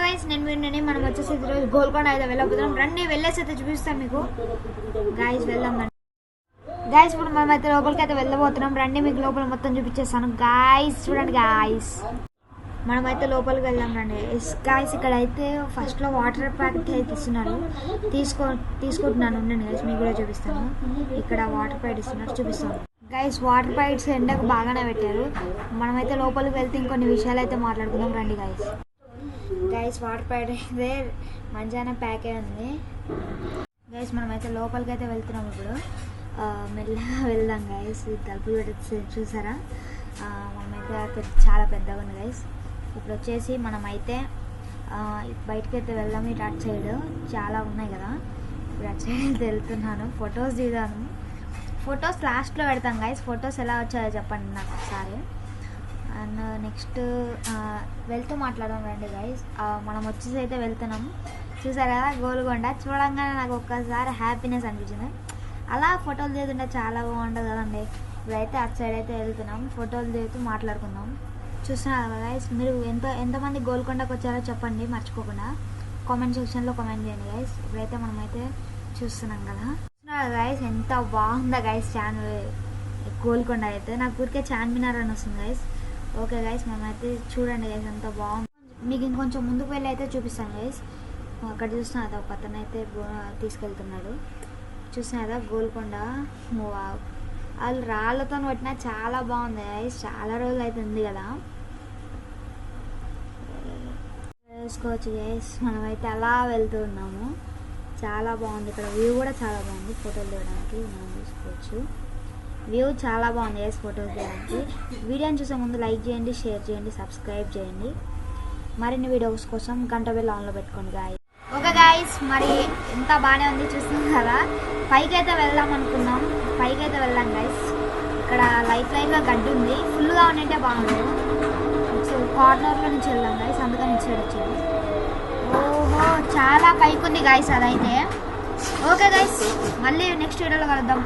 Guys నేను మనం వచ్చేసి ఈరోజు గోల్కొండ అయితే వెళ్ళబోతున్నాం. రండి వెళ్ళేసి అయితే చూపిస్తాను మీకు. గైస్ వెళ్దాం గైస్. ఇప్పుడు మనం అయితే లోపలికి అయితే వెళ్ళబోతున్నాం. రండి మీకు లోపల మొత్తం చూపించేస్తాను. గైస్ చూడండి గైస్, మనమైతే లోపలికి వెళ్దాం రండి. గైస్ ఇక్కడ అయితే ఫస్ట్లో వాటర్ ప్యాకెట్ అయితే ఇస్తున్నారు, తీసుకుంటున్నాను ఉండండి గైస్, మీకు కూడా చూపిస్తాను. ఇక్కడ వాటర్ ప్యాకెట్ ఇస్తున్నారు, చూపిస్తాను గైస్. వాటర్ ప్యాకెట్స్ ఎండకు బాగానే పెట్టారు. మనమైతే లోపలికి వెళ్తే ఇంకొన్ని విషయాలు అయితే మాట్లాడుకుందాం రండి గైస్. గైస్ వాటర్ ప్యాకెట్ అయితే మంచిగానే ప్యాక్ అయి ఉంది గైస్. మనమైతే లోపలికి అయితే వెళ్తున్నాం. ఇప్పుడు మెల్లగా వెళ్దాం గైస్. తలుపులు పెట్టి చూసారా, మనమైతే చాలా పెద్దగా ఉంది గైస్. ఇప్పుడు వచ్చేసి మనమైతే బయటకు అయితే వెళ్దాం. ఇటు అటు సైడ్ చాలా ఉన్నాయి కదా, ఇప్పుడు అటు సైడ్ అయితే వెళ్తున్నాను. ఫొటోస్ దిగాను, ఫొటోస్ లాస్ట్లో పెడతాం గైస్. ఫొటోస్ ఎలా వచ్చాయో చెప్పండి నాకు ఒకసారి. అండ్ నెక్స్ట్ వెళ్తూ మాట్లాడదాం రండి గైస్. మనం వచ్చేసి అయితే వెళ్తున్నాం. చూసారు కదా గోల్కొండ, చూడంగానే నాకు ఒక్కసారి హ్యాపీనెస్ అనిపించింది. అలా ఫోటోలు దిగుతుంటే చాలా బాగుంటుంది కదండి. ఇప్పుడైతే అటు సైడ్ అయితే వెళ్తున్నాం, ఫోటోలు దిగుతూ మాట్లాడుకుందాం. చూస్తున్నారు కదా గైస్, మీరు ఎంతమంది గోల్కొండకు వచ్చారో చెప్పండి మర్చిపోకుండా. కామెంట్ సెక్షన్లో కామెంట్ చేయండి గైస్. ఇప్పుడైతే మనమైతే చూస్తున్నాం కదా. చూస్తున్నారు గైస్ ఎంత బాగుందా గైస్ గోల్కొండ అయితే. నాకు ఊరికే చార్మినార్ అని వస్తుంది గైస్. ఓకే గైస్, మనమైతే చూడండి గైస్ ఎంత బాగుంది. మీకు ఇంకొంచెం ముందుకు వెళ్ళి అయితే చూపిస్తాను గైస్. అక్కడ చూస్తున్నా కదా ఒక అతను అయితే తీసుకెళ్తున్నాడు. చూస్తున్నా కదా గోల్కొండ, వాళ్ళు రాళ్ళతో కొట్టినా చాలా బాగుంది గైస్. చాలా రోజులు అయితే ఉంది కదా, వేసుకోవచ్చు గైస్. మనమైతే అలా వెళ్తూ ఉన్నాము. చాలా బాగుంది ఇక్కడ, వ్యూ కూడా చాలా బాగుంది. ఫోటోలు తీయడానికి మనం తీసుకోవచ్చు. వ్యూ చాలా బాగుంది గైస్ ఫోటోస్ తీయడానికి. వీడియోని చూసే ముందు లైక్ చేయండి, షేర్ చేయండి, సబ్స్క్రైబ్ చేయండి. మరిన్ని వీడియోస్ కోసం గంట బెల్ ఆన్లో పెట్టుకోండి గాయస్. ఓకే గాయస్, మరి ఎంత బాగానే ఉంది చూస్తున్నాం కదా. పైకి అయితే వెళ్దాం అనుకున్నాం, పైకి అయితే వెళ్దాం గైస్. ఇక్కడ లైట్గా గడ్డి ఉంది, ఫుల్గా ఉన్నట్టే బాగుంది. కార్నర్లో నుంచి వెళ్దాం గైస్, అందుకని ఇచ్చేది వచ్చింది. ఓహో చాలా పైకి ఉంది గైస్ అదైతే. ఓకే గైస్, మళ్ళీ నెక్స్ట్ వీడియోలో కలుద్దాం.